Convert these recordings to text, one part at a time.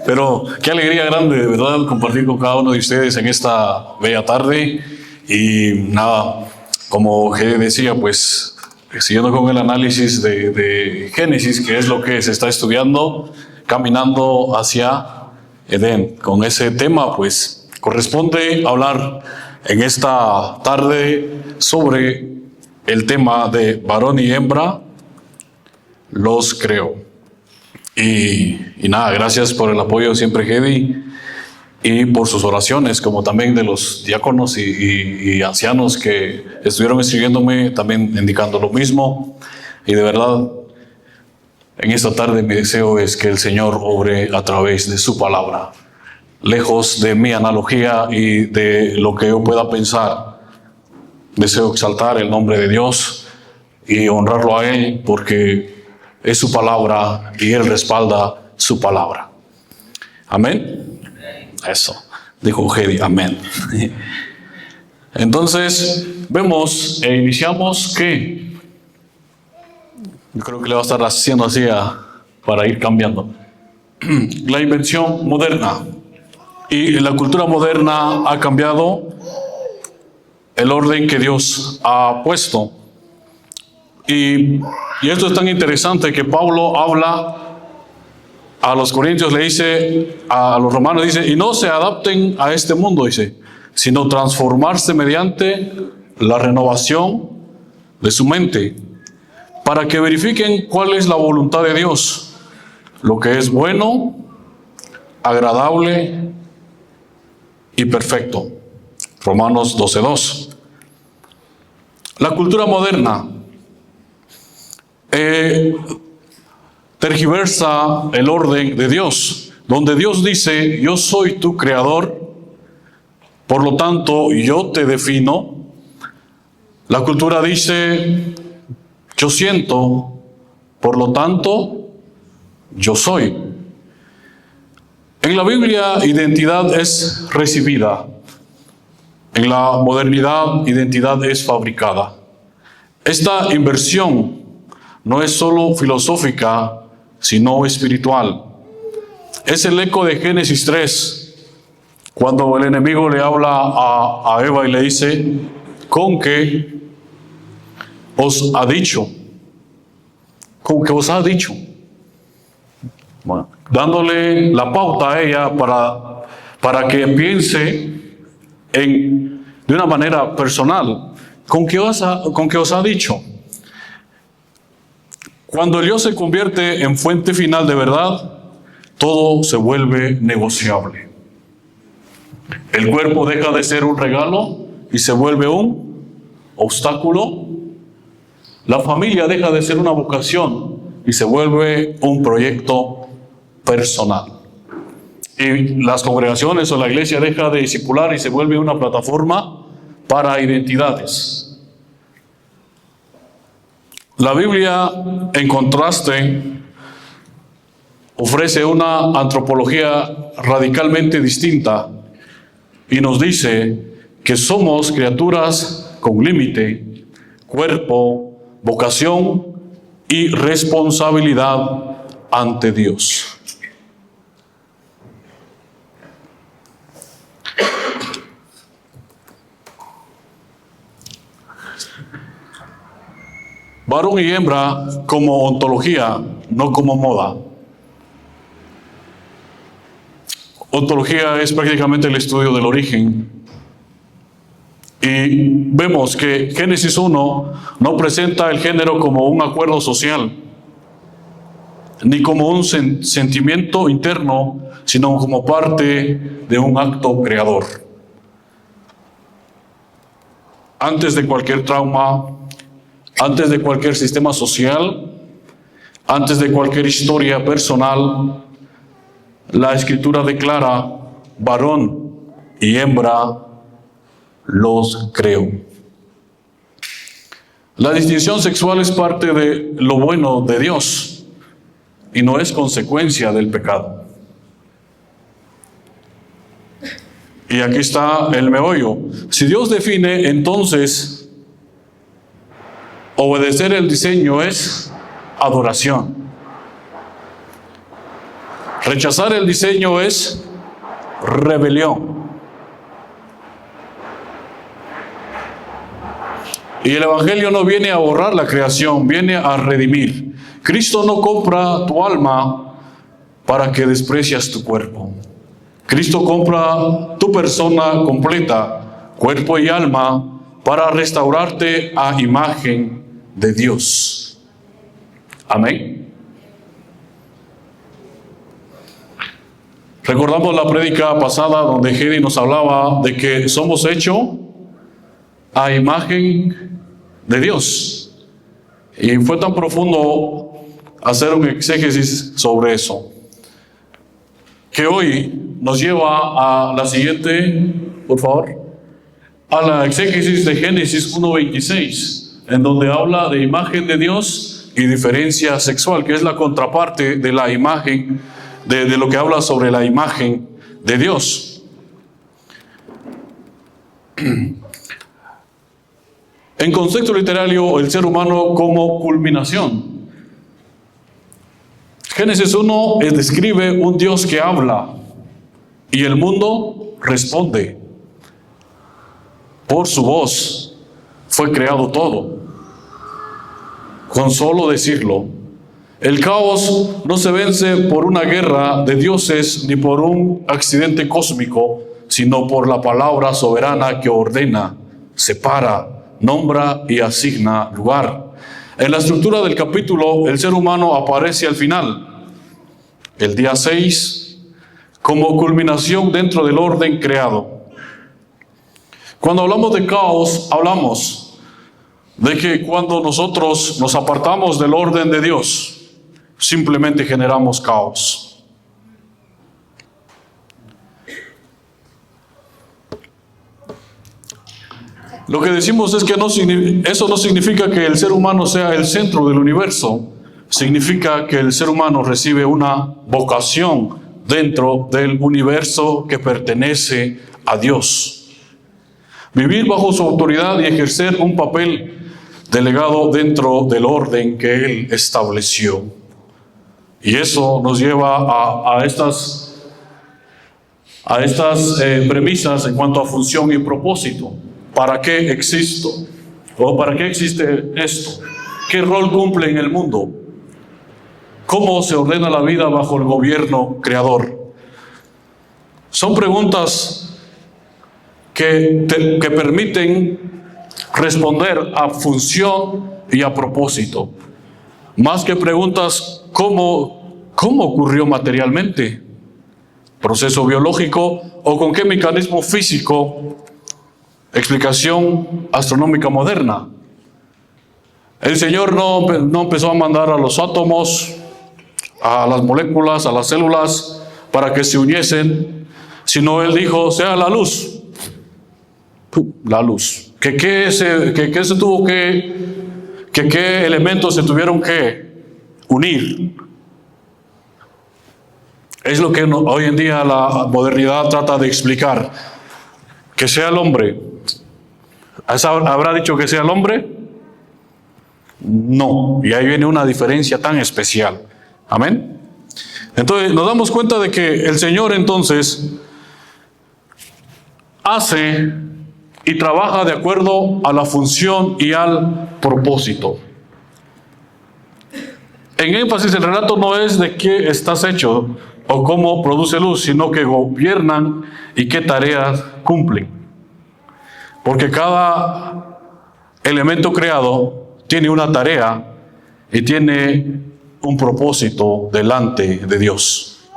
Pero qué alegría grande, de verdad, compartir con cada uno de ustedes en esta bella tarde. Y nada, como Gede decía, pues siguiendo con el análisis de Génesis, que es lo que se está estudiando, caminando hacia Edén. Con ese tema, pues corresponde hablar en esta tarde sobre el tema de varón y hembra los creó. Y nada, gracias por el apoyo siempre, Gedi, y por sus oraciones, como también de los diáconos y ancianos que estuvieron escribiéndome, también indicando lo mismo. Y de verdad, en esta tarde mi deseo es que el Señor obre a través de su palabra. Lejos de mi analogía y de lo que yo pueda pensar, deseo exaltar el nombre de Dios y honrarlo a Él, porque es su palabra y Él respalda su palabra. Amén. Eso, dijo Gedi, amén. Entonces, vemos e iniciamos que, yo creo que le va a estar haciendo así para ir cambiando. La invención moderna. Y la cultura moderna ha cambiado el orden que Dios ha puesto. Y esto es tan interesante que Pablo habla a los corintios, le dice, a los romanos dice, y no se adapten a este mundo, dice, sino transformarse mediante la renovación de su mente, para que verifiquen cuál es la voluntad de Dios, lo que es bueno, agradable y perfecto. Romanos 12:2. La cultura moderna tergiversa el orden de Dios, donde Dios dice, yo soy tu creador, por lo tanto yo te defino. La cultura dice, yo siento, por lo tanto yo soy. En la Biblia, identidad es recibida. En la modernidad, identidad es fabricada. Esta inversión no es solo filosófica, sino espiritual. Es el eco de Génesis 3, cuando el enemigo le habla a Eva y le dice, con que os ha dicho. Con que os ha dicho. Bueno, dándole la pauta a ella para que piense de una manera personal. Con que os ha dicho. Cuando el yo se convierte en fuente final de verdad, todo se vuelve negociable. El cuerpo deja de ser un regalo y se vuelve un obstáculo. La familia deja de ser una vocación y se vuelve un proyecto personal. Y las congregaciones o la iglesia deja de discipular y se vuelve una plataforma para identidades. La Biblia, en contraste, ofrece una antropología radicalmente distinta y nos dice que somos criaturas con límite, cuerpo, vocación y responsabilidad ante Dios. Varón y hembra como ontología, no como moda. Ontología es prácticamente el estudio del origen. Y vemos que Génesis 1 no presenta el género como un acuerdo social, ni como un sentimiento interno, sino como parte de un acto creador. Antes de cualquier trauma, antes de cualquier sistema social, antes de cualquier historia personal, la Escritura declara, varón y hembra los creó. La distinción sexual es parte de lo bueno de Dios y no es consecuencia del pecado. Y aquí está el meollo. Si Dios define, entonces obedecer el diseño es adoración. Rechazar el diseño es rebelión. Y el Evangelio no viene a borrar la creación, viene a redimir. Cristo no compra tu alma para que desprecias tu cuerpo. Cristo compra tu persona completa, cuerpo y alma, para restaurarte a imagen de Dios. Amén. Recordamos la prédica pasada donde Hedy nos hablaba de que somos hechos a imagen de Dios. Y fue tan profundo hacer un exégesis sobre eso, que hoy nos lleva a la siguiente, por favor, a la exégesis de Génesis 1:26, en donde habla de imagen de Dios y diferencia sexual, que es la contraparte de la imagen, de lo que habla sobre la imagen de Dios. En contexto literario, el ser humano como culminación. Génesis 1 describe un Dios que habla y el mundo responde. Por su voz fue creado todo. Con solo decirlo. El caos no se vence por una guerra de dioses ni por un accidente cósmico, sino por la palabra soberana que ordena, separa, nombra y asigna lugar. En la estructura del capítulo, el ser humano aparece al final, el día 6, como culminación dentro del orden creado. Cuando hablamos de caos, hablamos de que cuando nosotros nos apartamos del orden de Dios, simplemente generamos caos. Lo que decimos es que eso no significa que el ser humano sea el centro del universo. Significa que el ser humano recibe una vocación dentro del universo que pertenece a Dios. Vivir bajo su autoridad y ejercer un papel delegado dentro del orden que Él estableció. Y eso nos lleva a estas premisas en cuanto a función y propósito. ¿Para qué existo? ¿O para qué existe esto? ¿Qué rol cumple en el mundo? ¿Cómo se ordena la vida bajo el gobierno creador? Son preguntas que permiten responder a función y a propósito. Más que preguntas ¿cómo ocurrió materialmente? ¿Proceso biológico o con qué mecanismo físico? Explicación astronómica moderna. El Señor no empezó a mandar a los átomos, a las moléculas, a las células, para que se uniesen, sino Él dijo, sea la luz. La luz. ¿Qué elementos se tuvieron que unir? Es lo que hoy en día la modernidad trata de explicar. Que sea el hombre. ¿Habrá dicho que sea el hombre? No. Y ahí viene una diferencia tan especial. Amén. Entonces nos damos cuenta de que el Señor entonces hace y trabaja de acuerdo a la función y al propósito. En énfasis, el relato no es de qué estás hecho o cómo produce luz, sino que gobiernan y qué tareas cumplen. Porque cada elemento creado tiene una tarea y tiene un propósito delante de Dios.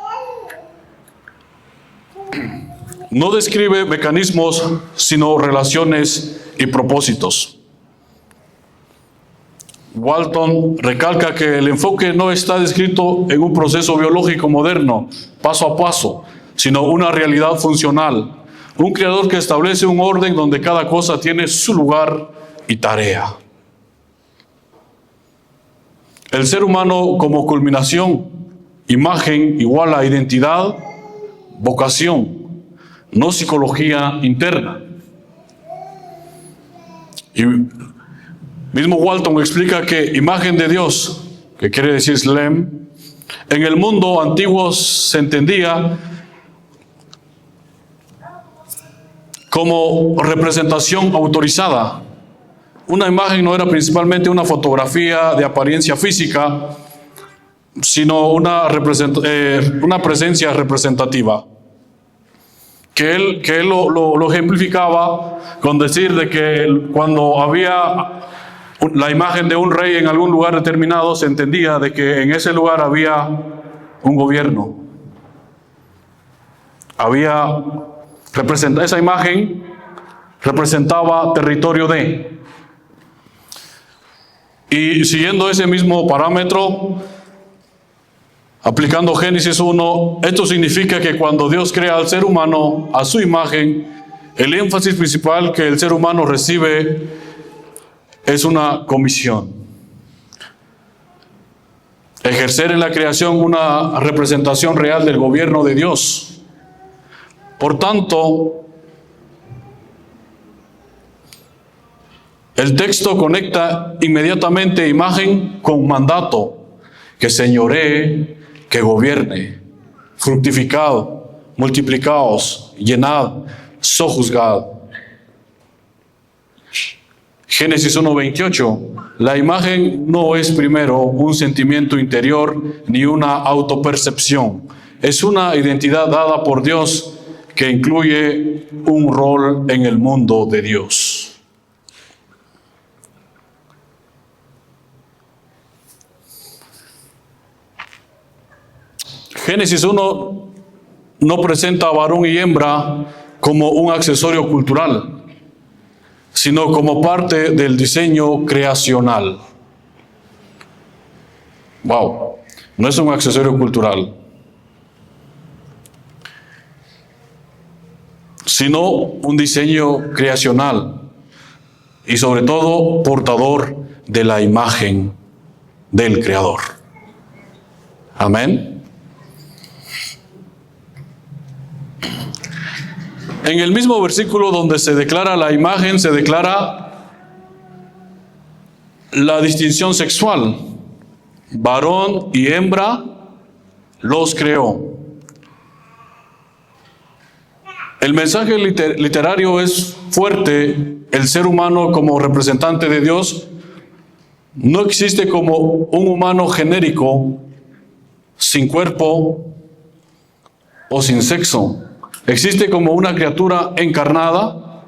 No describe mecanismos, sino relaciones y propósitos. Walton recalca que el enfoque no está descrito en un proceso biológico moderno, paso a paso, sino una realidad funcional. Un creador que establece un orden donde cada cosa tiene su lugar y tarea. El ser humano como culminación, imagen igual a identidad, vocación, no psicología interna. Y mismo Walton explica que imagen de Dios, que quiere decir Slem, En el mundo antiguo se entendía como representación autorizada. Una imagen no era principalmente una fotografía de apariencia física, sino una presencia representativa. Que él lo ejemplificaba con decir de que cuando había la imagen de un rey en algún lugar determinado, se entendía de que en ese lugar había un gobierno. Esa imagen representaba territorio de. Y siguiendo ese mismo parámetro, aplicando Génesis 1, esto significa que cuando Dios crea al ser humano a su imagen, el énfasis principal que el ser humano recibe es una comisión. Ejercer en la creación una representación real del gobierno de Dios. Por tanto, el texto conecta inmediatamente imagen con mandato, que señoree, que gobierne, fructificad, multiplicaos, llenad, sojuzgad. Génesis 1:28, la imagen no es primero un sentimiento interior ni una autopercepción, es una identidad dada por Dios que incluye un rol en el mundo de Dios. Génesis 1 no presenta a varón y hembra como un accesorio cultural, sino como parte del diseño creacional. Wow, no es un accesorio cultural, sino un diseño creacional y sobre todo portador de la imagen del Creador. Amén. En el mismo versículo donde se declara la imagen, se declara la distinción sexual. Varón y hembra los creó. El mensaje literario es fuerte. El ser humano como representante de Dios no existe como un humano genérico, sin cuerpo o sin sexo. Existe como una criatura encarnada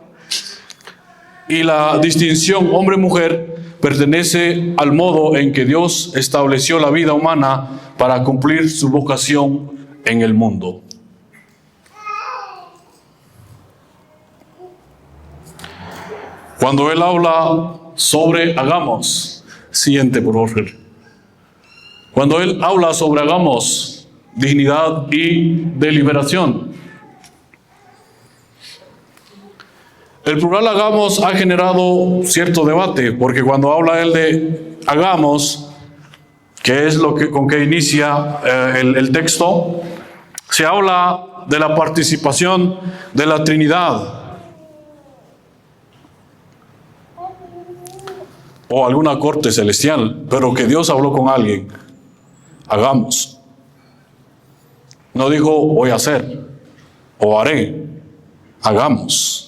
y la distinción hombre-mujer pertenece al modo en que Dios estableció la vida humana para cumplir su vocación en el mundo. Cuando Él habla sobre hagamos, siguiente por favor. Cuando Él habla sobre hagamos, dignidad y deliberación. El plural hagamos ha generado cierto debate, porque cuando habla él de hagamos, que es con que inicia el texto, se habla de la participación de la Trinidad o alguna corte celestial, pero que Dios habló con alguien. Hagamos. No dijo voy a hacer o haré. Hagamos.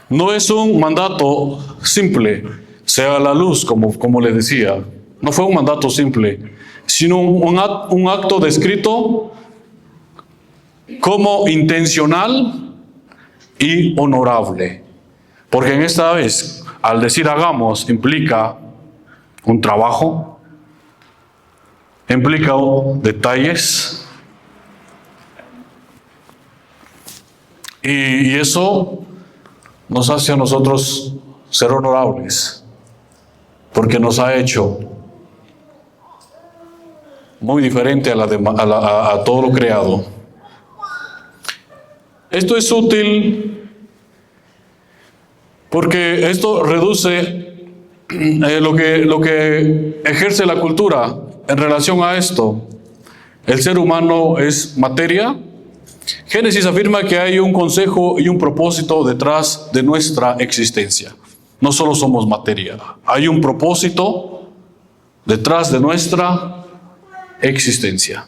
No es un mandato simple, sea la luz, como les decía. No fue un mandato simple, sino un acto descrito como intencional y honorable. Porque en esta vez, al decir hagamos, implica un trabajo, implica detalles, y eso nos hace a nosotros ser honorables, porque nos ha hecho muy diferente a todo lo creado. Esto es útil porque esto reduce lo que ejerce la cultura en relación a esto. El ser humano es materia. Génesis afirma que hay un consejo y un propósito detrás de nuestra existencia. No solo somos materia, hay un propósito detrás de nuestra existencia.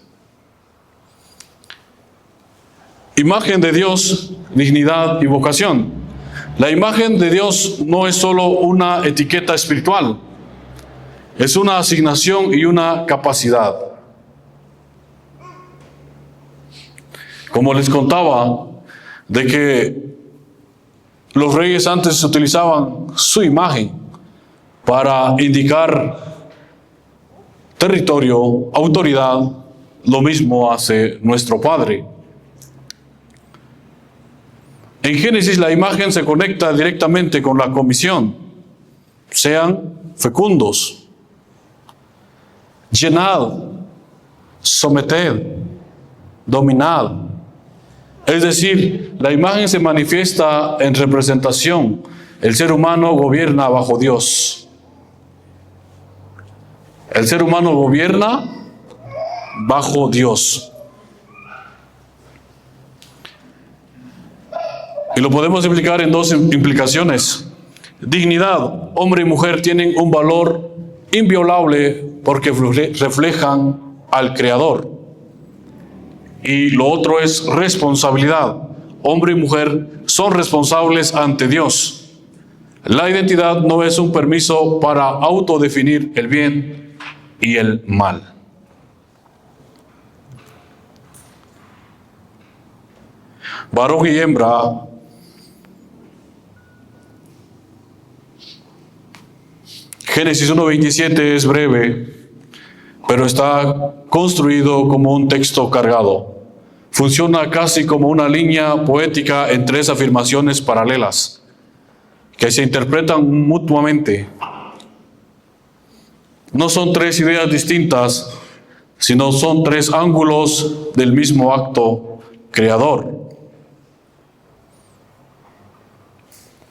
Imagen de Dios, dignidad y vocación. La imagen de Dios no es solo una etiqueta espiritual, es una asignación y una capacidad. Como les contaba, de que los reyes antes utilizaban su imagen para indicar territorio, autoridad, lo mismo hace nuestro Padre. En Génesis la imagen se conecta directamente con la comisión. Sean fecundos, llenad, someted, dominad. Es decir, la imagen se manifiesta en representación. El ser humano gobierna bajo Dios. El ser humano gobierna bajo Dios. Y lo podemos explicar en dos implicaciones. Dignidad. Hombre y mujer tienen un valor inviolable porque reflejan al Creador. Y lo otro es responsabilidad. Hombre y mujer son responsables ante Dios. La identidad no es un permiso para autodefinir el bien y el mal. Varón y hembra Génesis 1:27 es breve, pero está construido como un texto cargado. Funciona casi como una línea poética en tres afirmaciones paralelas, que se interpretan mutuamente. No son tres ideas distintas, sino son tres ángulos del mismo acto creador.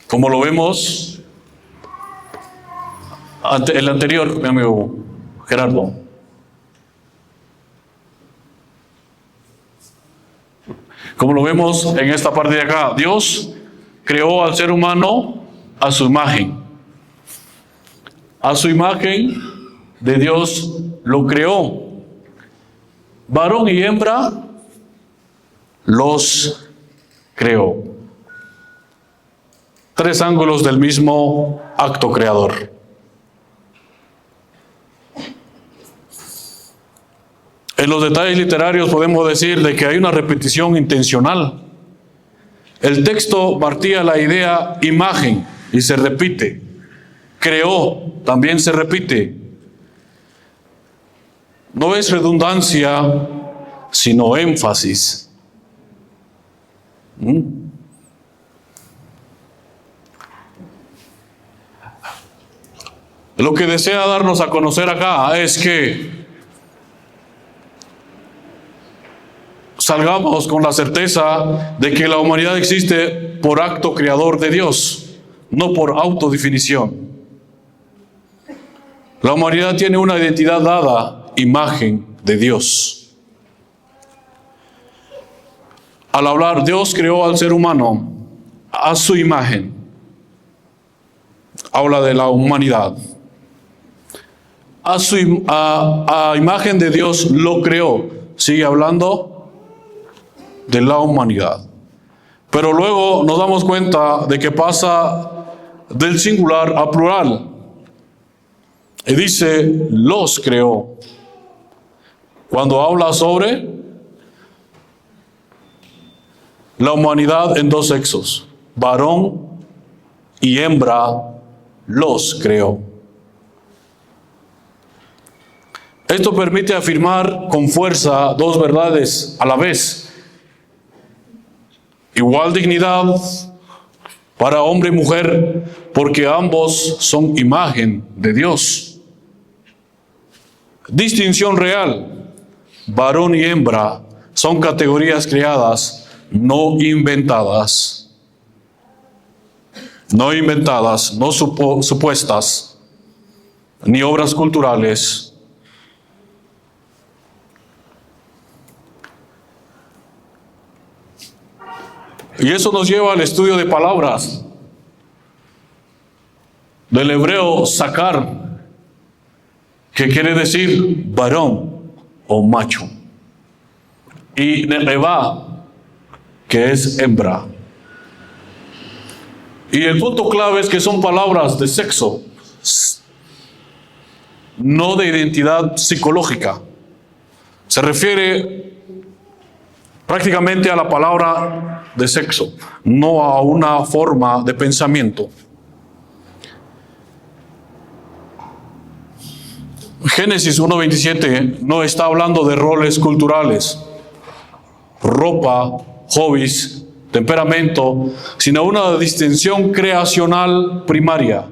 Como lo vemos el anterior, mi amigo Gerardo. Como lo vemos en esta parte de acá, Dios creó al ser humano a su imagen. A su imagen de Dios lo creó. Varón y hembra los creó. Tres ángulos del mismo acto creador. En los detalles literarios podemos decir de que hay una repetición intencional. El texto partía la idea imagen y se repite. Creó, también se repite. No es redundancia, sino énfasis. Lo que desea darnos a conocer acá es que salgamos con la certeza de que la humanidad existe por acto creador de Dios, no por autodefinición. La humanidad tiene una identidad dada, imagen de Dios. Al hablar, Dios creó al ser humano a su imagen. Habla de la humanidad. A imagen de Dios lo creó. Sigue hablando de la humanidad. Pero luego nos damos cuenta de que pasa del singular a plural. Y dice, los creó. Cuando habla sobre la humanidad en dos sexos, varón y hembra, los creó. Esto permite afirmar con fuerza dos verdades a la vez. Igual dignidad para hombre y mujer, porque ambos son imagen de Dios. Distinción real. Varón y hembra son categorías creadas, no inventadas. No inventadas, no supuestas, ni obras culturales. Y eso nos lleva al estudio de palabras. Del hebreo sacar, que quiere decir varón o macho. Y Nevá, que es hembra. Y el punto clave es que son palabras de sexo, no de identidad psicológica. Se refiere prácticamente a la palabra de sexo, no a una forma de pensamiento. Génesis 1:27 no está hablando de roles culturales, ropa, hobbies, temperamento, sino una distinción creacional primaria.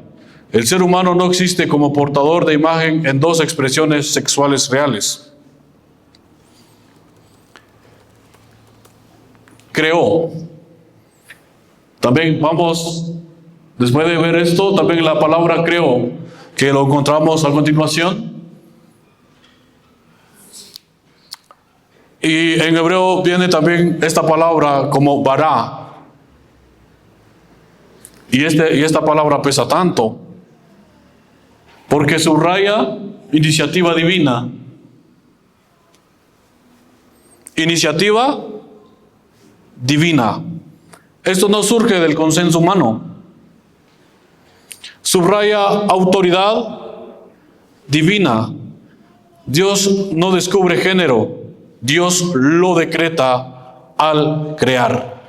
El ser humano no existe como portador de imagen en dos expresiones sexuales reales. Creó. También vamos, después de ver esto, también la palabra creó, que lo encontramos a continuación. Y en hebreo viene también esta palabra como bará. Y esta palabra pesa tanto, porque subraya iniciativa divina. Iniciativa divina. Esto no surge del consenso humano. Subraya autoridad divina. Dios no descubre género. Dios lo decreta al crear.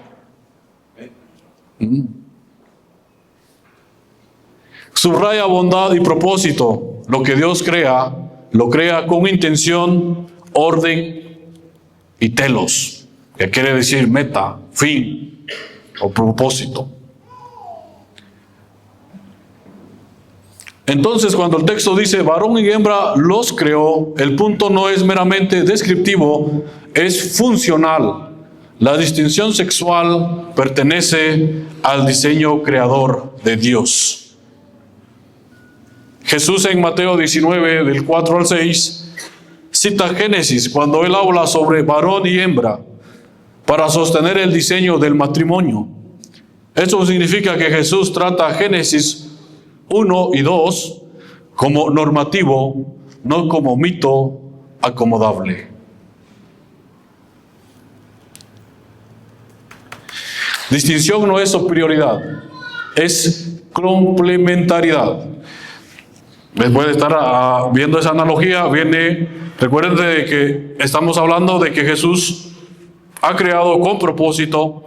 Subraya bondad y propósito. Lo que Dios crea, lo crea con intención, orden y telos, que quiere decir meta, fin o propósito. Entonces, cuando el texto dice varón y hembra los creó, el punto no es meramente descriptivo, es funcional. La distinción sexual pertenece al diseño creador de Dios. Jesús en Mateo 19, del 4 al 6, cita Génesis cuando él habla sobre varón y hembra para sostener el diseño del matrimonio. Esto significa que Jesús trata Génesis 1 y 2 como normativo, no como mito acomodable. Distinción no es superioridad, es complementariedad. Después de estar viendo esa analogía, recuerden de que estamos hablando de que Jesús ha creado con propósito,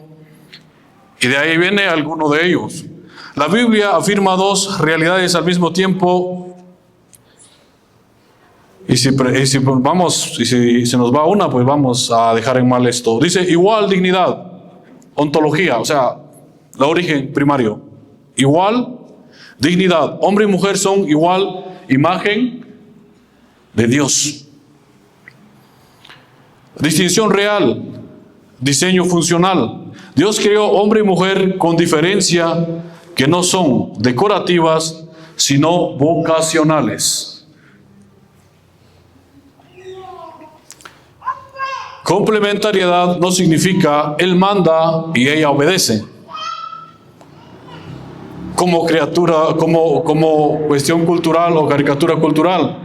y de ahí viene alguno de ellos. La Biblia afirma dos realidades al mismo tiempo, y si se nos va una, pues vamos a dejar en mal esto. Dice igual dignidad, ontología, o sea, el origen primario. Igual dignidad, hombre y mujer son igual imagen de Dios. Distinción real, diseño funcional. Dios creó hombre y mujer con diferencia, que no son decorativas, sino vocacionales. Complementariedad no significa él manda y ella obedece. Como criatura, como cuestión cultural o caricatura cultural.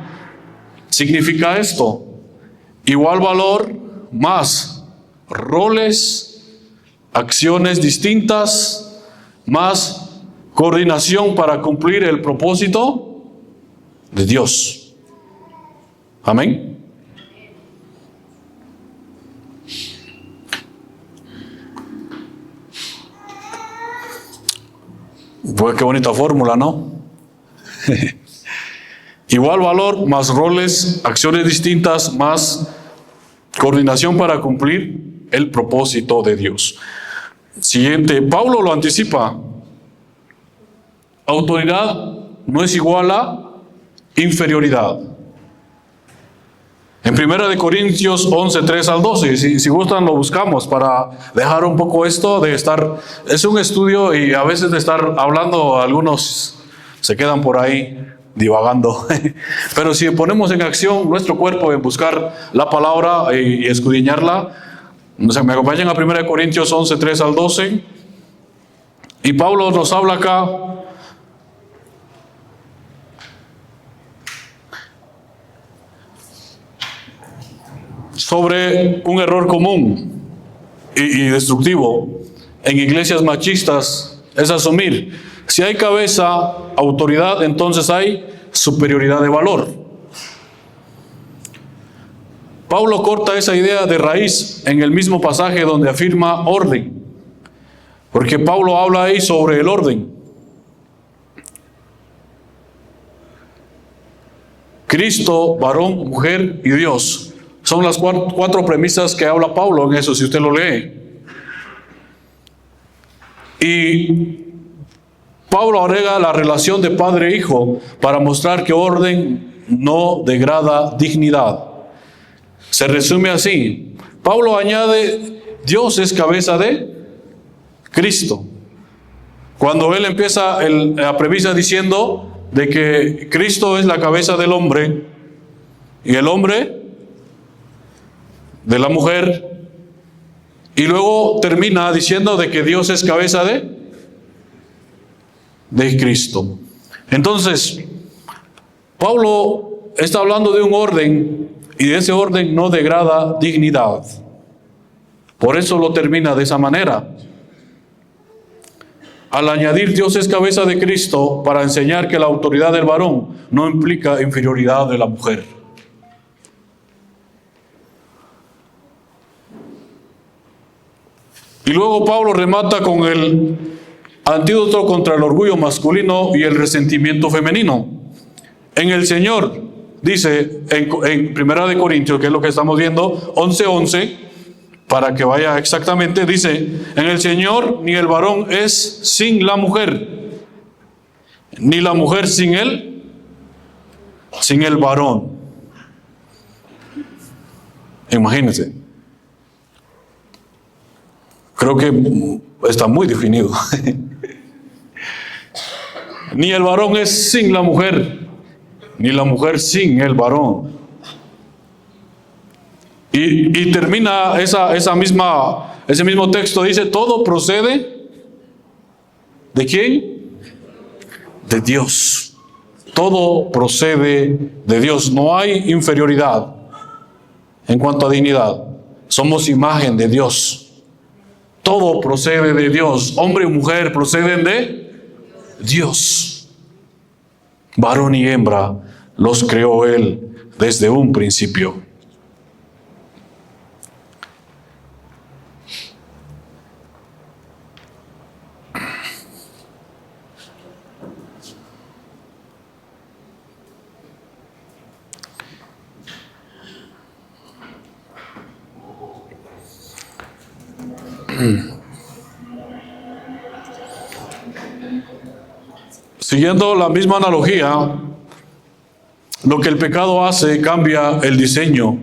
Significa esto: igual valor más roles, acciones distintas, más coordinación para cumplir el propósito de Dios. Amén. Pues qué bonita fórmula, ¿no? Igual valor, más roles, acciones distintas, más coordinación para cumplir el propósito de Dios. Siguiente, Pablo lo anticipa. Autoridad no es igual a inferioridad. En 1 Corintios 11, 3 al 12, si gustan lo buscamos para dejar un poco esto de estar, es un estudio y a veces de estar hablando, algunos se quedan por ahí divagando, pero si ponemos en acción nuestro cuerpo en buscar la palabra y escudriñarla, me acompañan a 1 Corintios 11, 3 al 12, y Pablo nos habla acá sobre un error común y destructivo en iglesias machistas es asumir: si hay cabeza, autoridad, entonces hay superioridad de valor. Pablo corta esa idea de raíz en el mismo pasaje donde afirma orden, porque Pablo habla ahí sobre el orden. Cristo, varón, mujer y Dios. Son las cuatro premisas que habla Pablo en eso, si usted lo lee. Y Pablo agrega la relación de padre e hijo para mostrar que orden no degrada dignidad. Se resume así. Pablo añade: Dios es cabeza de Cristo. Cuando él empieza la premisa diciendo de que Cristo es la cabeza del hombre y el hombre de la mujer, y luego termina diciendo de que Dios es cabeza de Cristo. Entonces, Pablo está hablando de un orden, y de ese orden no degrada dignidad. Por eso lo termina de esa manera. Al añadir Dios es cabeza de Cristo para enseñar que la autoridad del varón no implica inferioridad de la mujer. Y luego Pablo remata con el antídoto contra el orgullo masculino y el resentimiento femenino. En el Señor, dice en 1 Corintios, que es lo que estamos viendo, 11:11, para que vaya exactamente, dice: en el Señor ni el varón es sin la mujer, ni la mujer sin el varón. Imagínense. Creo que está muy definido. Ni el varón es sin la mujer, ni la mujer sin el varón. Y termina ese mismo texto, dice: todo procede ¿de quién? De Dios. Todo procede de Dios. No hay inferioridad en cuanto a dignidad. Somos imagen de Dios. Todo procede de Dios. Hombre y mujer proceden de Dios. Varón y hembra los creó Él desde un principio. Siguiendo la misma analogía, lo que el pecado hace cambia el diseño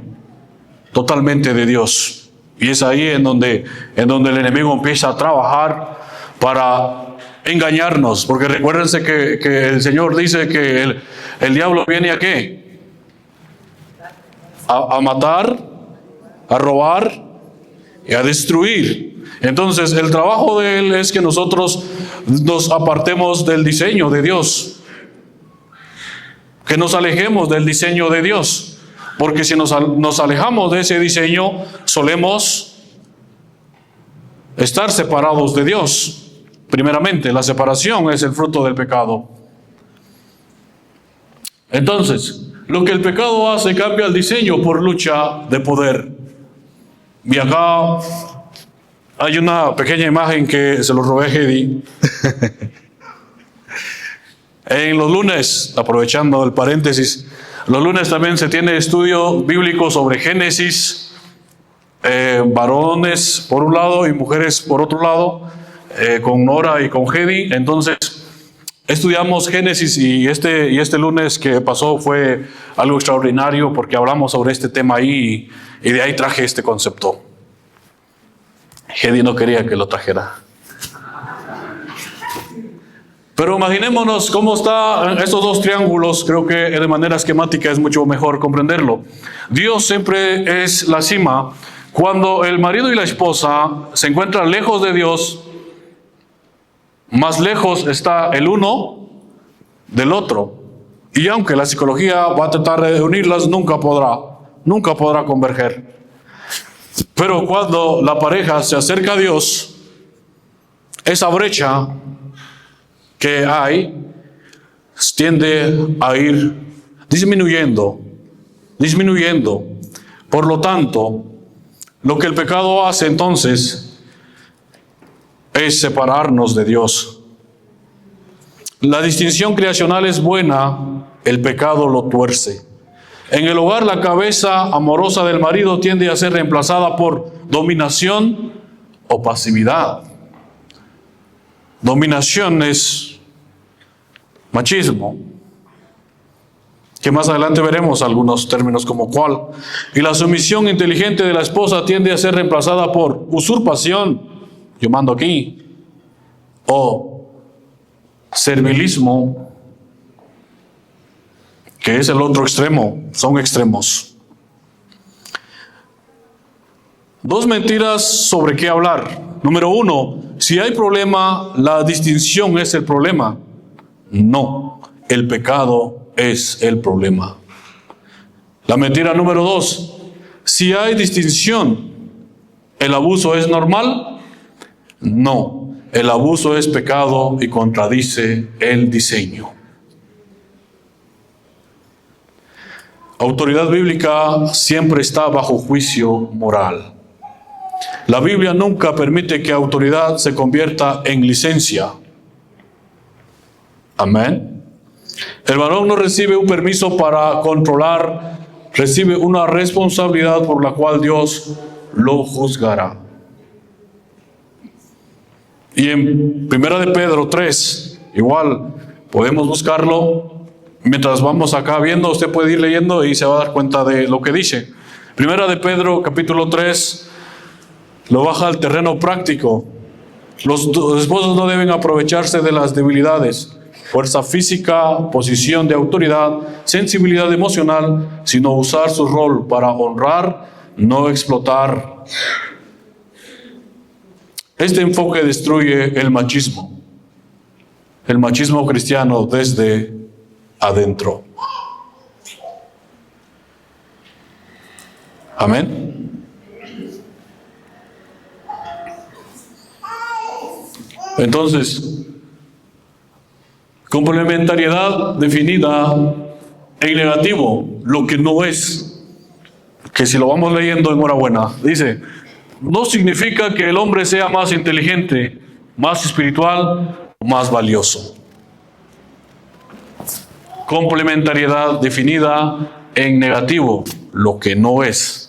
totalmente de Dios. Y es ahí en donde el enemigo empieza a trabajar para engañarnos. Porque recuérdense que el Señor dice que el diablo viene ¿a qué? A matar, a robar y a destruir. Entonces, el trabajo de Él es que nosotros nos apartemos del diseño de Dios, que nos alejemos del diseño de Dios, porque si nos alejamos de ese diseño, solemos estar separados de Dios. Primeramente, la separación es el fruto del pecado. Entonces, lo que el pecado hace cambia el diseño por lucha de poder. Y acá hay una pequeña imagen que se lo robé a Hedy. En los lunes, aprovechando el paréntesis, los lunes también se tiene estudio bíblico sobre Génesis, varones por un lado y mujeres por otro lado, con Nora y con Hedy. Entonces, estudiamos Génesis y este lunes que pasó fue algo extraordinario porque hablamos sobre este tema ahí y de ahí traje este concepto. Hedy no quería que lo trajera. Pero imaginémonos cómo están estos dos triángulos. Creo que de manera esquemática es mucho mejor comprenderlo. Dios siempre es la cima. Cuando el marido y la esposa se encuentran lejos de Dios, más lejos está el uno del otro. Y aunque la psicología va a tratar de unirlas, nunca podrá converger. Pero cuando la pareja se acerca a Dios, esa brecha que hay tiende a ir disminuyendo. Por lo tanto, lo que el pecado hace entonces es separarnos de Dios. La distinción creacional es buena, el pecado lo tuerce. En el hogar, la cabeza amorosa del marido tiende a ser reemplazada por dominación o pasividad. Dominación es machismo, que más adelante veremos algunos términos como cuál. Y la sumisión inteligente de la esposa tiende a ser reemplazada por usurpación, yo mando aquí, o servilismo, que es el otro extremo. Son extremos. Dos mentiras sobre qué hablar. Número uno, si hay problema, la distinción es el problema. No, el pecado es el problema. La mentira número dos, si hay distinción, ¿el abuso es normal? No, el abuso es pecado y contradice el diseño. Autoridad bíblica siempre está bajo juicio moral. La Biblia nunca permite que autoridad se convierta en licencia. Amén. El varón no recibe un permiso para controlar, recibe una responsabilidad por la cual Dios lo juzgará. Y en 1 de Pedro 3, igual podemos buscarlo. Mientras vamos acá viendo, usted puede ir leyendo y se va a dar cuenta de lo que dice. 1 de Pedro, capítulo 3, lo baja al terreno práctico. Los esposos no deben aprovecharse de las debilidades, fuerza física, posición de autoridad, sensibilidad emocional, sino usar su rol para honrar, no explotar. Este enfoque destruye el machismo cristiano desde adentro. Amén. Entonces, complementariedad definida en negativo, lo que no es, que si lo vamos leyendo, enhorabuena, dice, no significa que el hombre sea más inteligente, más espiritual o más valioso. Complementariedad definida en negativo, lo que no es.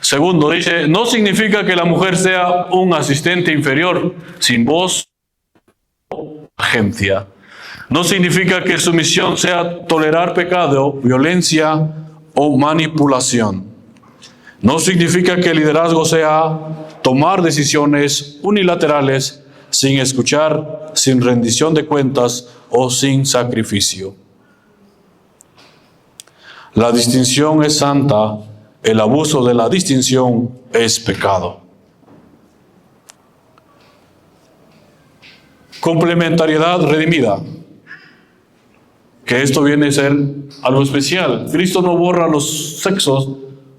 Segundo, dice, no significa que la mujer sea un asistente inferior, sin voz o agencia. No significa que su misión sea tolerar pecado, violencia o manipulación. No significa que el liderazgo sea tomar decisiones unilaterales sin escuchar, sin rendición de cuentas o sin sacrificio. La distinción es santa, el abuso de la distinción es pecado. Complementariedad redimida, que esto viene a ser algo especial. Cristo no borra los sexos,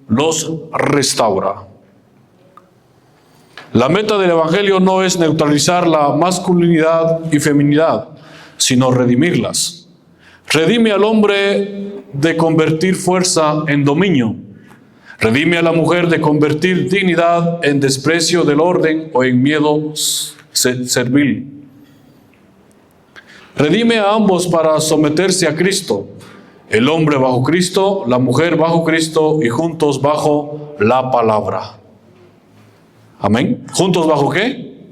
los restaura. La meta del Evangelio no es neutralizar la masculinidad y feminidad, sino redimirlas. Redime al hombre de convertir fuerza en dominio. Redime a la mujer de convertir dignidad en desprecio del orden o en miedo servil. Redime a ambos para someterse a Cristo. El hombre bajo Cristo, la mujer bajo Cristo y juntos bajo la palabra. Amén. ¿Juntos bajo qué?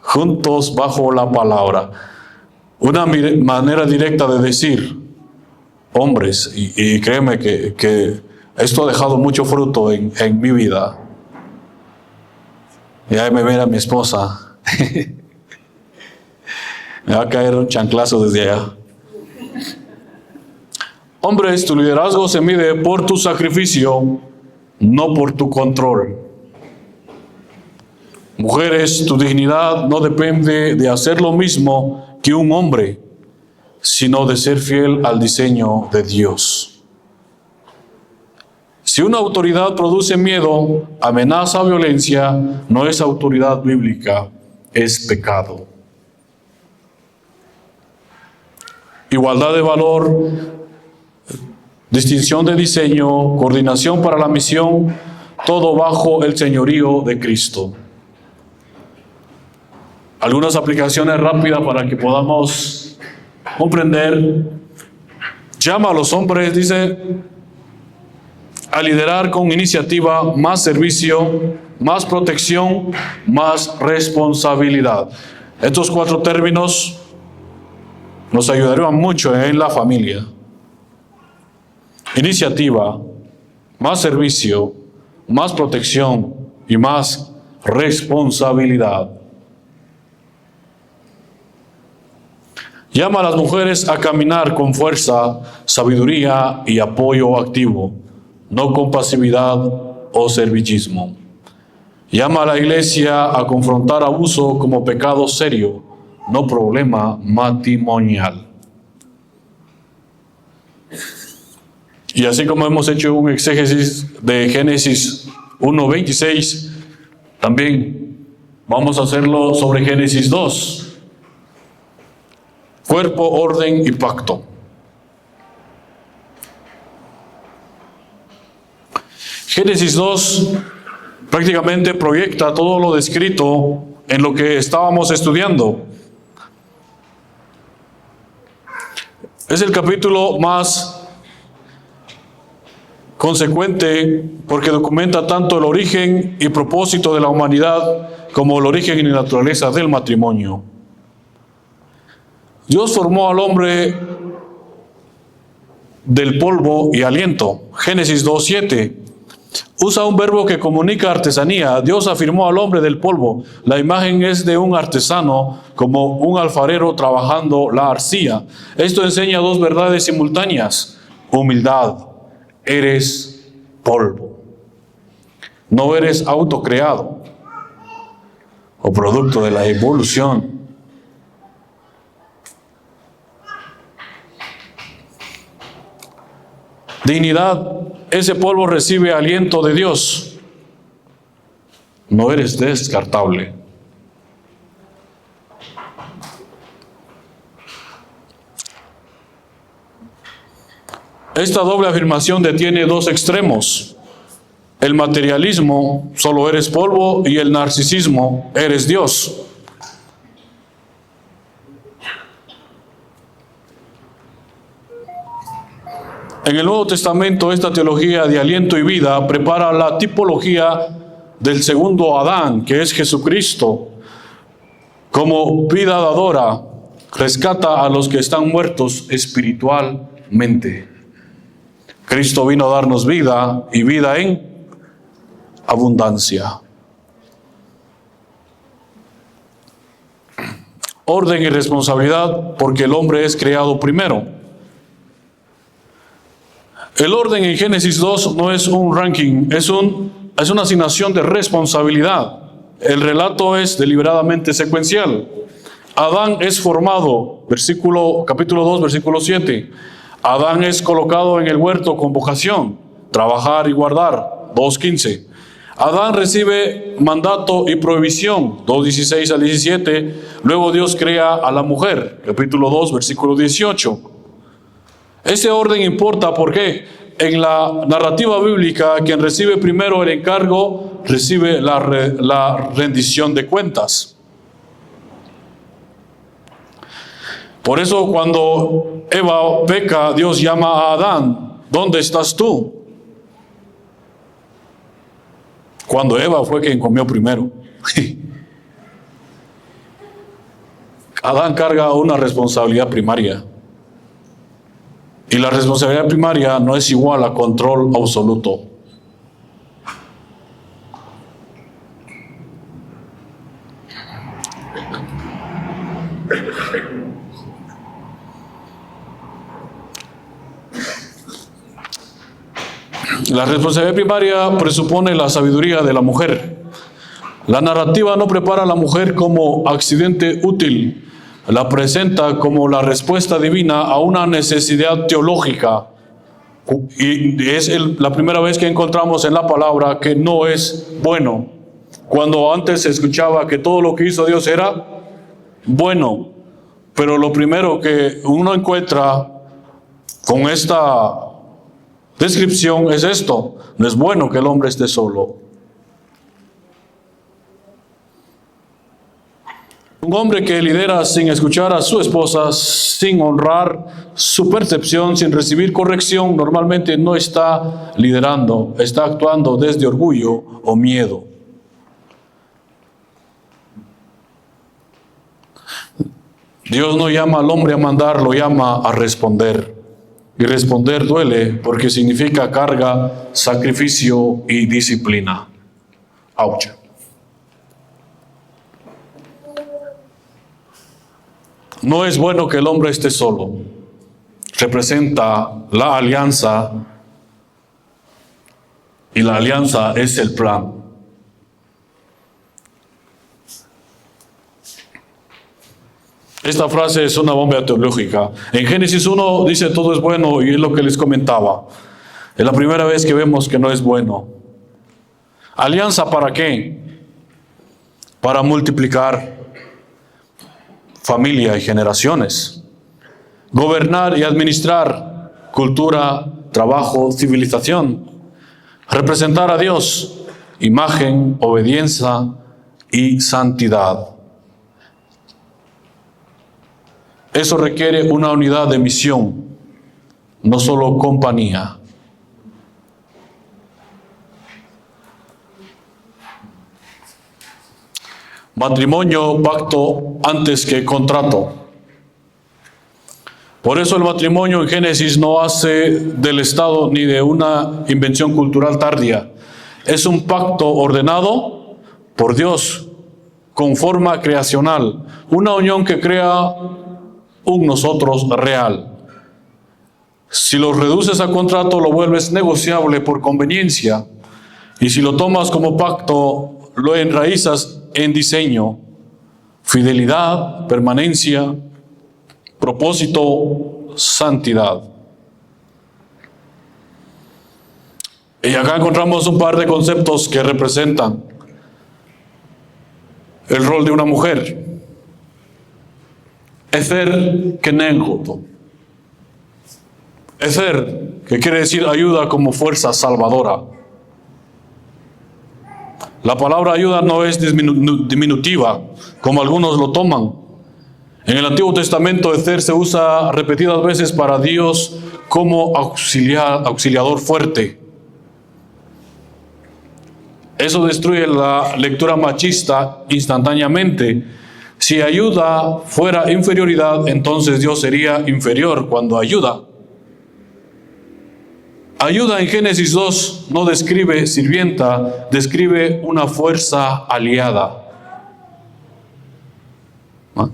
Juntos bajo la palabra. Una manera directa de decir, hombres, y créeme que esto ha dejado mucho fruto en mi vida. Y ahí me ve a mi esposa. Me va a caer un chanclazo desde allá. Hombres, tu liderazgo se mide por tu sacrificio, no por tu control. Mujeres, tu dignidad no depende de hacer lo mismo que un hombre, sino de ser fiel al diseño de Dios. Si una autoridad produce miedo, amenaza, violencia, no es autoridad bíblica, es pecado. Igualdad de valor, distinción de diseño, coordinación para la misión, todo bajo el señorío de Cristo. Algunas aplicaciones rápidas para que podamos comprender. Llama a los hombres, dice, a liderar con iniciativa, más servicio, más protección, más responsabilidad. Estos 4 términos nos ayudarían mucho en la familia. Iniciativa, más servicio, más protección y más responsabilidad. Llama a las mujeres a caminar con fuerza, sabiduría y apoyo activo, no con pasividad o servilismo. Llama a la iglesia a confrontar abuso como pecado serio, no problema matrimonial. Y así como hemos hecho un exégesis de Génesis 1:26, también vamos a hacerlo sobre Génesis 2. Cuerpo, orden y pacto. Génesis 2 prácticamente proyecta todo lo descrito en lo que estábamos estudiando. Es el capítulo más consecuente porque documenta tanto el origen y propósito de la humanidad como el origen y la naturaleza del matrimonio. Dios formó al hombre del polvo y aliento. Génesis 2:7. Usa un verbo que comunica artesanía. Dios afirmó al hombre del polvo. La imagen es de un artesano, como un alfarero trabajando la arcilla. Esto enseña 2 verdades simultáneas. Humildad. Eres polvo. No eres autocreado o producto de la evolución. Dignidad. Ese polvo recibe aliento de Dios. No eres descartable. Esta doble afirmación detiene 2 extremos. El materialismo, solo eres polvo, y el narcisismo, eres Dios. En el Nuevo Testamento, esta teología de aliento y vida prepara la tipología del segundo Adán, que es Jesucristo. Como vida dadora, rescata a los que están muertos espiritualmente. Cristo vino a darnos vida y vida en abundancia. Orden y responsabilidad, porque el hombre es creado primero. El orden en Génesis 2 no es un ranking, es una asignación de responsabilidad. El relato es deliberadamente secuencial. Adán es formado, capítulo 2, versículo 7. Adán es colocado en el huerto con vocación, trabajar y guardar, 2:15. Adán recibe mandato y prohibición, 2:16 al 17. Luego Dios crea a la mujer, capítulo 2, versículo 18. Este orden importa porque en la narrativa bíblica, quien recibe primero el encargo, recibe la rendición de cuentas. Por eso cuando Eva peca, Dios llama a Adán, ¿dónde estás tú? Cuando Eva fue quien comió primero. Adán carga una responsabilidad primaria. Y la responsabilidad primaria no es igual a control absoluto. La responsabilidad primaria presupone la sabiduría de la mujer. La narrativa no prepara a la mujer como accidente útil, la presenta como la respuesta divina a una necesidad teológica. Y es la primera vez que encontramos en la palabra que no es bueno. Cuando antes se escuchaba que todo lo que hizo Dios era bueno. Pero lo primero que uno encuentra con esta descripción es esto: no es bueno que el hombre esté solo. Un hombre que lidera sin escuchar a su esposa, sin honrar su percepción, sin recibir corrección, normalmente no está liderando, está actuando desde orgullo o miedo. Dios no llama al hombre a mandar, lo llama a responder. Y responder duele porque significa carga, sacrificio y disciplina. Ouch. No es bueno que el hombre esté solo. Representa la alianza, y la alianza es el plan. Esta frase es una bomba teológica. En Génesis 1 dice todo es bueno, y es lo que les comentaba. Es la primera vez que vemos que no es bueno. ¿Alianza para qué? Para multiplicar familia y generaciones, gobernar y administrar cultura, trabajo, civilización, representar a Dios, imagen, obediencia y santidad. Eso requiere una unidad de misión, no solo compañía. Matrimonio, pacto antes que contrato. Por eso el matrimonio en Génesis no hace del Estado ni de una invención cultural tardía. Es un pacto ordenado por Dios con forma creacional. Una unión que crea un nosotros real. Si lo reduces a contrato, lo vuelves negociable por conveniencia. Y si lo tomas como pacto, lo enraizas en diseño, fidelidad, permanencia, propósito, santidad. Y acá encontramos un par de conceptos que representan el rol de una mujer. Ether kenenjoto. Ether, que quiere decir ayuda como fuerza salvadora. La palabra ayuda no es diminutiva, como algunos lo toman. En el Antiguo Testamento, ether se usa repetidas veces para Dios como auxiliador fuerte. Eso destruye la lectura machista instantáneamente. Si ayuda fuera inferioridad, entonces Dios sería inferior cuando ayuda. Ayuda en Génesis 2 no describe sirvienta, describe una fuerza aliada. ¿Ah?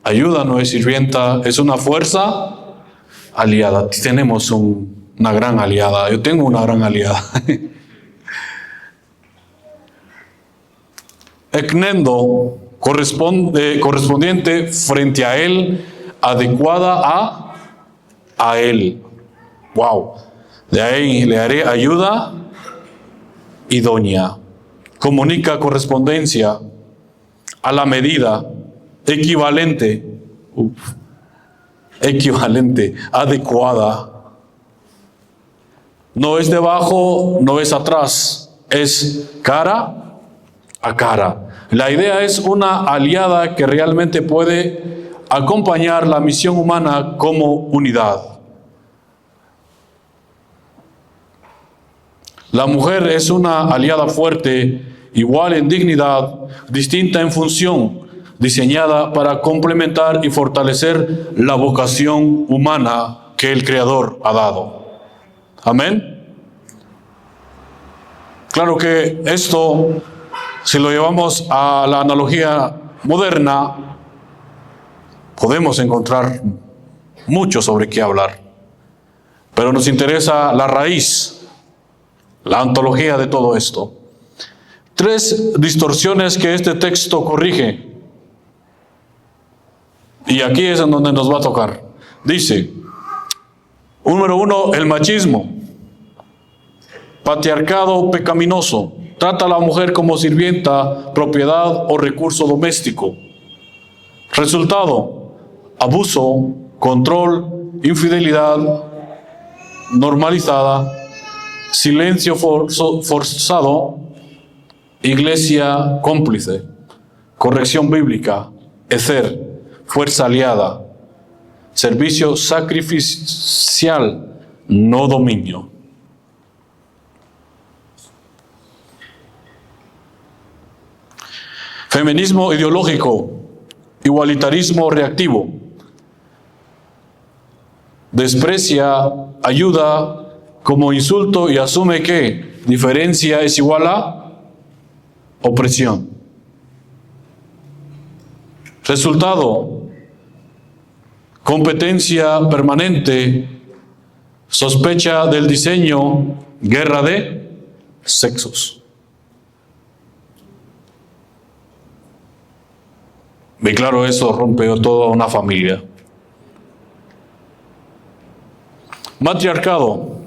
Ayuda no es sirvienta, es una fuerza aliada. Tenemos una gran aliada. Yo tengo una gran aliada. Eknendo, correspondiente frente a él, adecuada a él. Wow. De ahí le haré ayuda idónea. Comunica correspondencia a la medida, equivalente, adecuada. No es debajo, no es atrás, es cara a cara. La idea es una aliada que realmente puede acompañar la misión humana como unidad. La mujer es una aliada fuerte, igual en dignidad, distinta en función, diseñada para complementar y fortalecer la vocación humana que el Creador ha dado. Amén. Claro que esto, si lo llevamos a la analogía moderna, podemos encontrar mucho sobre qué hablar. Pero nos interesa la raíz, la ontología de todo esto. 3 distorsiones que este texto corrige. Y aquí es en donde nos va a tocar. Dice, número 1, el machismo, patriarcado pecaminoso, trata a la mujer como sirvienta, propiedad o recurso doméstico. Resultado, abuso, control, infidelidad normalizada, silencio forzado, iglesia cómplice, corrección bíblica, ezer, fuerza aliada, servicio sacrificial, no dominio. Feminismo ideológico, igualitarismo reactivo, desprecia, ayuda como insulto y asume que diferencia es igual a opresión. Resultado, competencia permanente, sospecha del diseño, guerra de sexos. Y claro, eso rompe toda una familia. Matriarcado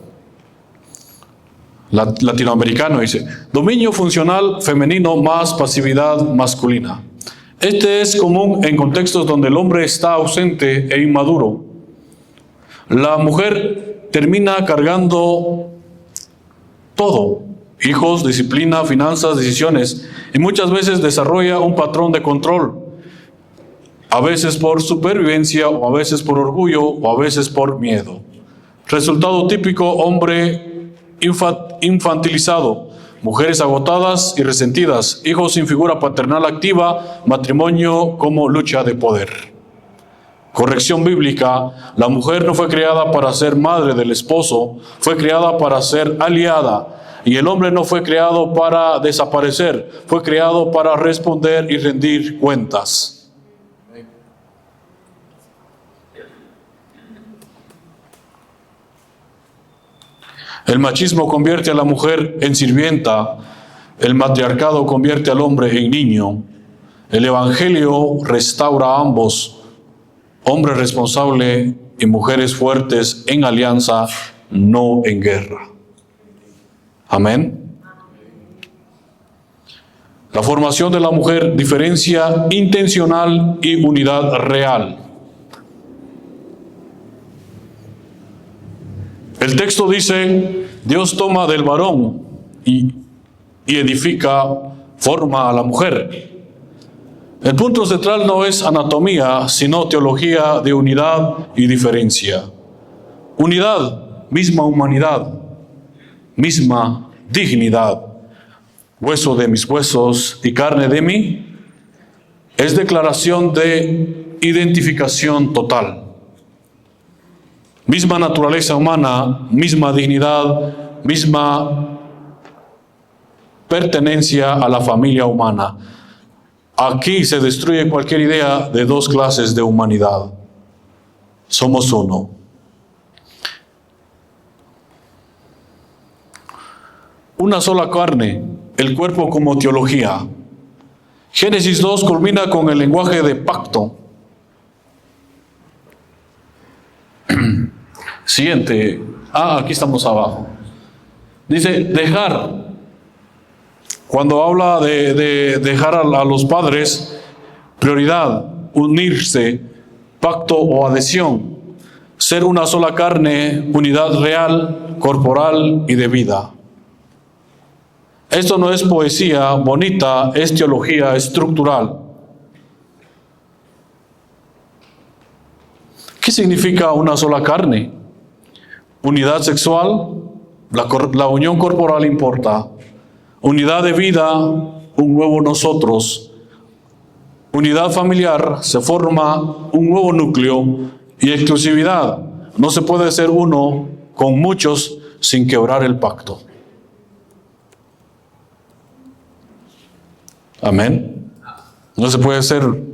latinoamericano dice, dominio funcional femenino más pasividad masculina. Este es común en contextos donde el hombre está ausente e inmaduro. La mujer termina cargando todo, hijos, disciplina, finanzas, decisiones, y muchas veces desarrolla un patrón de control. A veces por supervivencia, o a veces por orgullo, o a veces por miedo. Resultado típico, hombre infantilizado, mujeres agotadas y resentidas, hijos sin figura paternal activa, matrimonio como lucha de poder. Corrección bíblica, la mujer no fue creada para ser madre del esposo, fue creada para ser aliada. Y el hombre no fue creado para desaparecer, fue creado para responder y rendir cuentas. El machismo convierte a la mujer en sirvienta, el matriarcado convierte al hombre en niño. El evangelio restaura a ambos, hombre responsable y mujeres fuertes en alianza, no en guerra. Amén. La formación de la mujer, diferencia intencional y unidad real. El texto dice, Dios toma del varón y edifica, forma a la mujer. El punto central no es anatomía, sino teología de unidad y diferencia. Unidad, misma humanidad, misma dignidad. Hueso de mis huesos y carne de mí, es declaración de identificación total. Misma naturaleza humana, misma dignidad, misma pertenencia a la familia humana. Aquí se destruye cualquier idea de dos clases de humanidad. Somos uno. Una sola carne, el cuerpo como teología. Génesis 2 culmina con el lenguaje de pacto. Siguiente. Aquí estamos abajo. Dice, dejar. Cuando habla de dejar a los padres, prioridad, unirse, pacto o adhesión. Ser una sola carne, unidad real, corporal y de vida. Esto no es poesía bonita, es teología estructural. ¿Qué significa una sola carne? Unidad sexual, la unión corporal importa. Unidad de vida, un nuevo nosotros. Unidad familiar, se forma un nuevo núcleo. Y exclusividad, no se puede ser uno con muchos sin quebrar el pacto. Amén. No se puede ser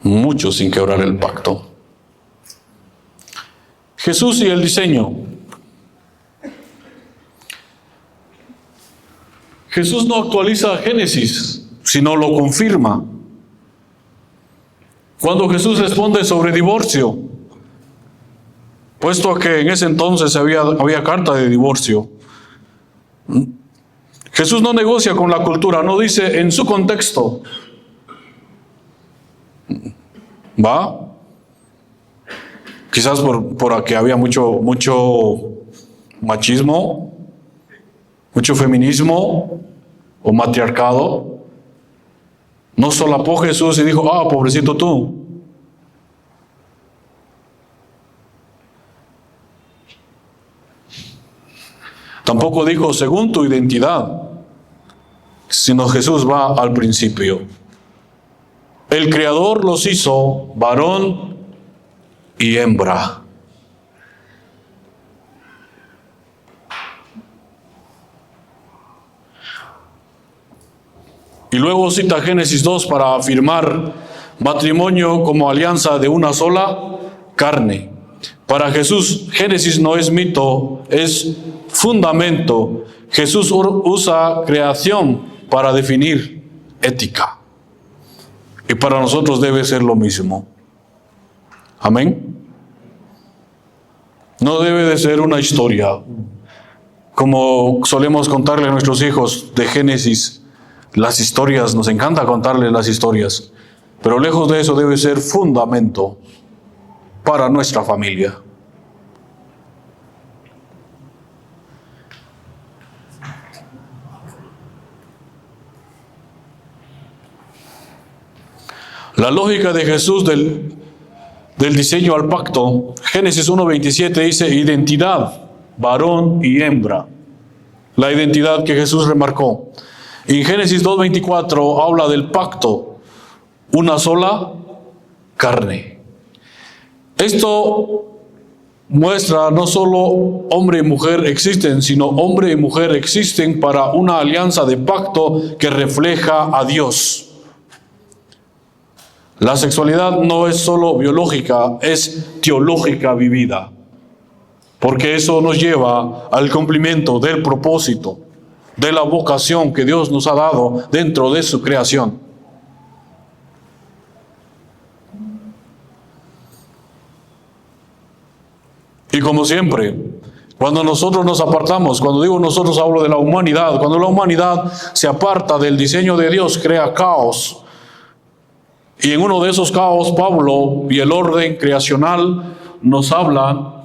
mucho sin quebrar el pacto. Jesús y el diseño. Jesús no actualiza Génesis, sino lo confirma. Cuando Jesús responde sobre divorcio, puesto que en ese entonces había carta de divorcio, Jesús no negocia con la cultura, no dice en su contexto. ¿Va? Quizás por que había mucho machismo, mucho feminismo o matriarcado. No solapó Jesús y dijo, pobrecito tú. Tampoco dijo según tu identidad, sino Jesús va al principio. El Creador los hizo varón y hembra. Y luego cita Génesis 2 para afirmar matrimonio como alianza de una sola carne. Para Jesús, Génesis no es mito, es fundamento. Jesús usa creación para definir ética. Y para nosotros debe ser lo mismo. Amén. No debe de ser una historia, como solemos contarle a nuestros hijos de Génesis. Las historias, nos encanta contarles las historias, pero lejos de eso debe ser fundamento para nuestra familia. La lógica de Jesús del diseño al pacto, Génesis 1:27 dice identidad, varón y hembra. La identidad que Jesús remarcó. En Génesis 2:24 habla del pacto, una sola carne. Esto muestra no solo hombre y mujer existen, sino hombre y mujer existen para una alianza de pacto que refleja a Dios. La sexualidad no es solo biológica, es teológica vivida, porque eso nos lleva al cumplimiento del propósito, de la vocación que Dios nos ha dado dentro de su creación. Y como siempre, cuando nosotros nos apartamos, cuando digo nosotros hablo de la humanidad, cuando la humanidad se aparta del diseño de Dios, crea caos. Y en uno de esos caos, Pablo y el orden creacional nos habla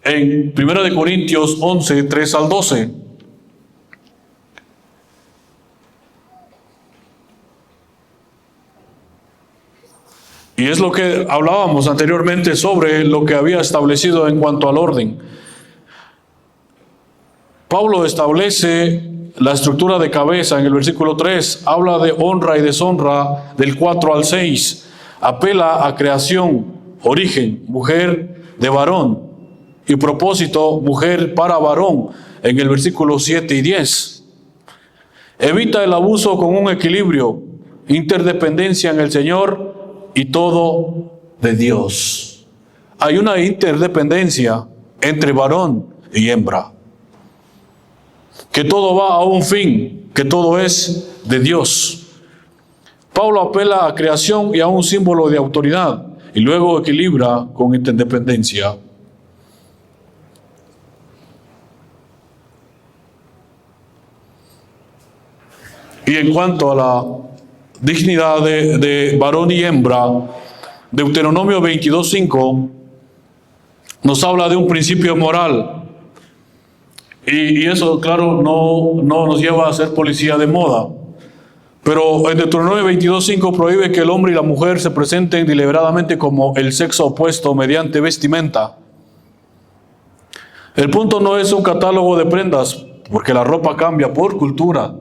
en 1 Corintios 11, 3 al 12. Y es lo que hablábamos anteriormente sobre lo que había establecido en cuanto al orden. Pablo establece la estructura de cabeza en el versículo 3, habla de honra y deshonra del 4 al 6, apela a creación, origen, mujer de varón, y propósito, mujer para varón, en el versículo 7 y 10. Evita el abuso con un equilibrio, interdependencia en el Señor y todo de Dios. Hay una interdependencia entre varón y hembra. Que todo va a un fin, que todo es de Dios. Pablo apela a creación y a un símbolo de autoridad, y luego equilibra con interdependencia. Y en cuanto a la dignidad de varón y hembra, Deuteronomio 22:5 nos habla de un principio moral. Y eso, claro, no nos lleva a ser policía de moda. Pero en Deuteronomio 22:5 prohíbe que el hombre y la mujer se presenten deliberadamente como el sexo opuesto mediante vestimenta. El punto no es un catálogo de prendas, porque la ropa cambia por cultura,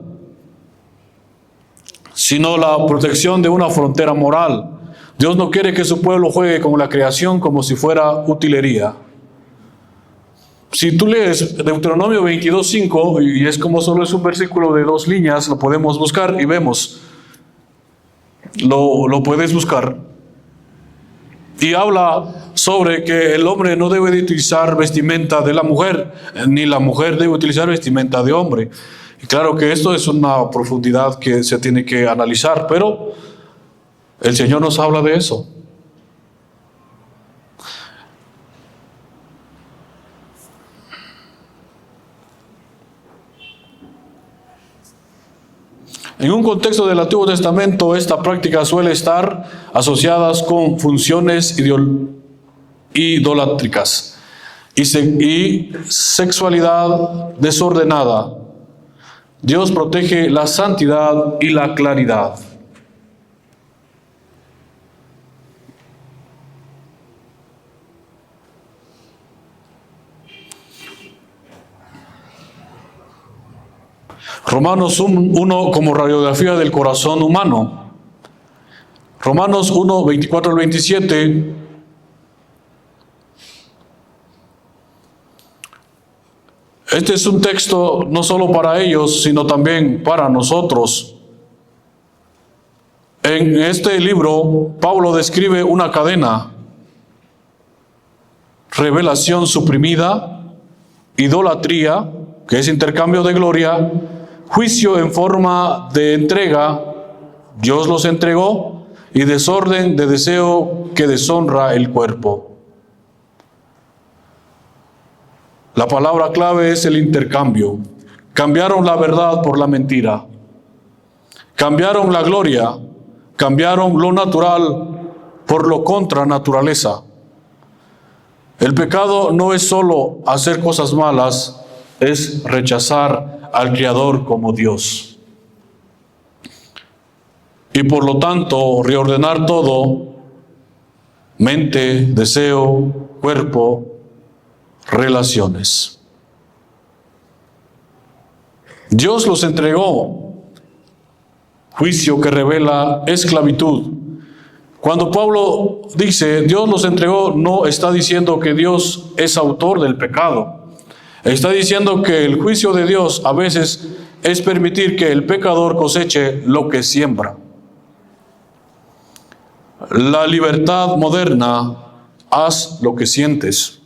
sino la protección de una frontera moral. Dios no quiere que su pueblo juegue con la creación como si fuera utilería. Si tú lees Deuteronomio 22:5, y es como solo es un versículo de 2 líneas, lo podemos buscar y vemos. Lo puedes buscar. Y habla sobre que el hombre no debe de utilizar vestimenta de la mujer, ni la mujer debe utilizar vestimenta de hombre. Y claro que esto es una profundidad que se tiene que analizar, pero El Señor nos habla de eso. En un contexto del Antiguo Testamento, esta práctica suele estar asociada con funciones idolátricas y sexualidad desordenada. Dios protege la santidad y la claridad. Romanos 1 como radiografía del corazón humano. Romanos 1, 24 al 27. Este es un texto no solo para ellos, sino también para nosotros. En este libro, Pablo describe una cadena: revelación suprimida, idolatría, que es intercambio de gloria, juicio en forma de entrega, Dios los entregó, y desorden de deseo que deshonra el cuerpo. La palabra clave es el intercambio. Cambiaron la verdad por la mentira. Cambiaron la gloria, cambiaron lo natural por lo contra naturaleza. El pecado no es solo hacer cosas malas, es rechazar al Creador como Dios. Y por lo tanto, reordenar todo: mente, deseo, cuerpo, relaciones. Dios los entregó. Juicio que revela esclavitud. Cuando Pablo dice Dios los entregó, no está diciendo que Dios es autor del pecado. Está diciendo que el juicio de Dios a veces es permitir que el pecador coseche lo que siembra. La libertad moderna: haz lo que sientes.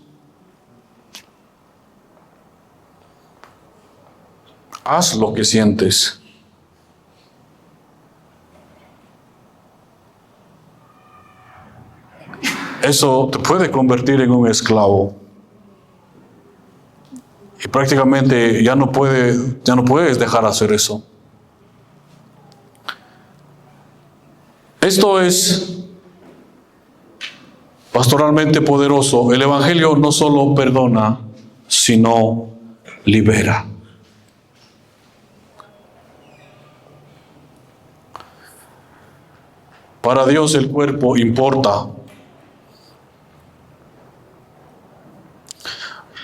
Haz lo que sientes. Eso te puede convertir en un esclavo. Y prácticamente ya no puedes dejar de hacer eso. Esto es pastoralmente poderoso. El Evangelio no solo perdona, sino libera. Para Dios el cuerpo importa.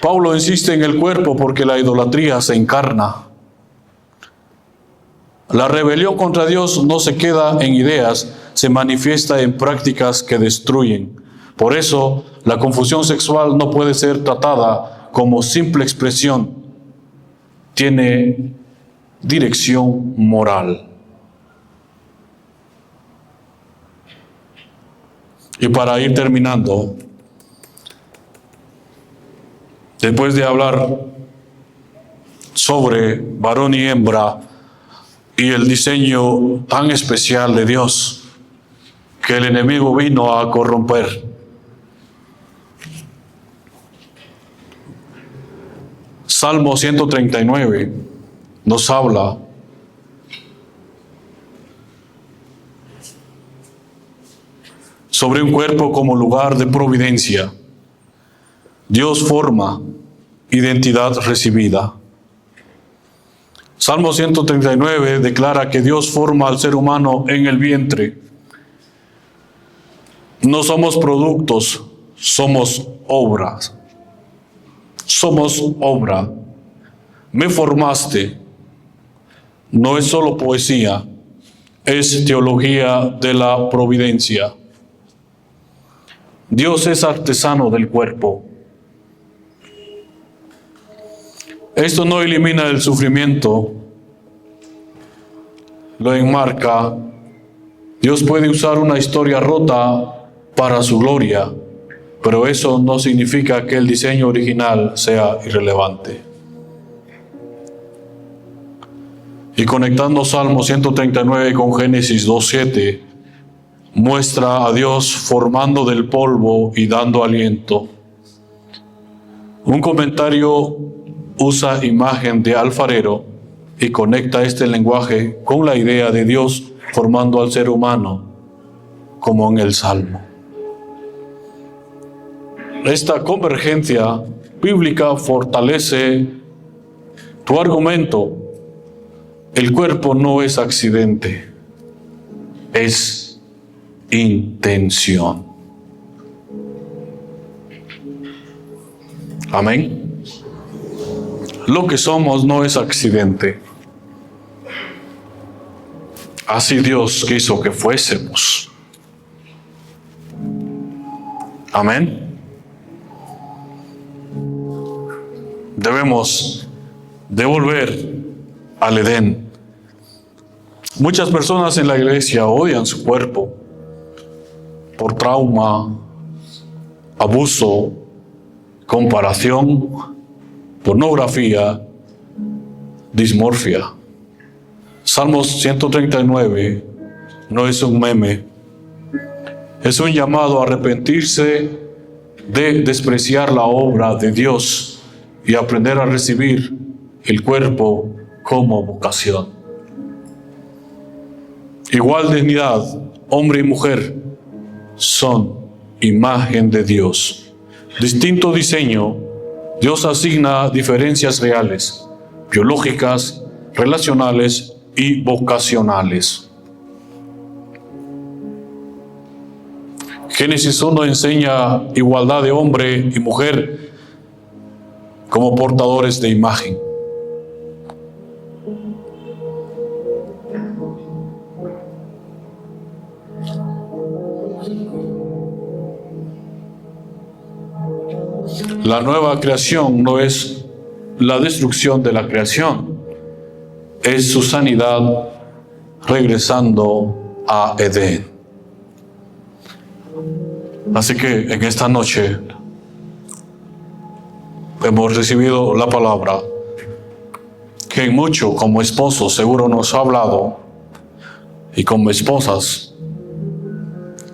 Pablo insiste en el cuerpo porque la idolatría se encarna. La rebelión contra Dios no se queda en ideas, se manifiesta en prácticas que destruyen. Por eso, la confusión sexual no puede ser tratada como simple expresión. Tiene dirección moral. Y para ir terminando, después de hablar sobre varón y hembra y el diseño tan especial de Dios que el enemigo vino a corromper, Salmo 139 nos habla sobre un cuerpo como lugar de providencia. Dios forma, identidad recibida. Salmo 139 declara que Dios forma al ser humano en el vientre. No somos productos, somos obras. Somos obra. Me formaste. No es solo poesía, es teología de la providencia. Dios es artesano del cuerpo. Esto no elimina el sufrimiento, lo enmarca. Dios puede usar una historia rota para su gloria, pero eso no significa que el diseño original sea irrelevante. Y conectando Salmo 139 con Génesis 2:7, muestra a Dios formando del polvo y dando aliento. Un comentario usa imagen de alfarero y conecta este lenguaje con la idea de Dios formando al ser humano, como en el Salmo. Esta convergencia bíblica fortalece tu argumento. El cuerpo no es accidente, es intención. Amén. Lo que somos no es accidente. Así Dios quiso que fuésemos. Amén. Debemos devolver al Edén. Muchas personas en la iglesia odian su cuerpo por trauma, abuso, comparación, pornografía, dismorfia. Salmos 139 no es un meme, es un llamado a arrepentirse de despreciar la obra de Dios y aprender a recibir el cuerpo como vocación. Igual dignidad, hombre y mujer, son imagen de Dios. Distinto diseño, Dios asigna diferencias reales, biológicas, relacionales y vocacionales. Génesis 1 enseña igualdad de hombre y mujer como portadores de imagen. La nueva creación no es la destrucción de la creación, es su sanidad regresando a Edén. Así que en esta noche hemos recibido la palabra que en mucho como esposos seguro nos ha hablado, y como esposas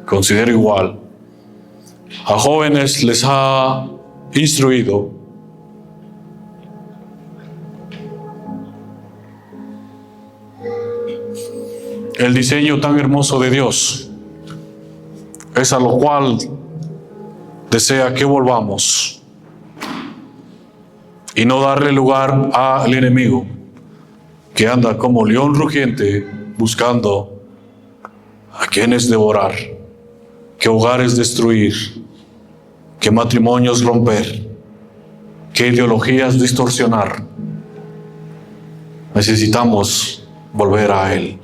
considero igual. A jóvenes les ha instruido. El diseño tan hermoso de Dios es a lo cual desea que volvamos y no darle lugar al enemigo que anda como león rugiente buscando a quienes devorar, que hogares destruir, que matrimonios romper, que ideologías distorsionar. Necesitamos volver a Él.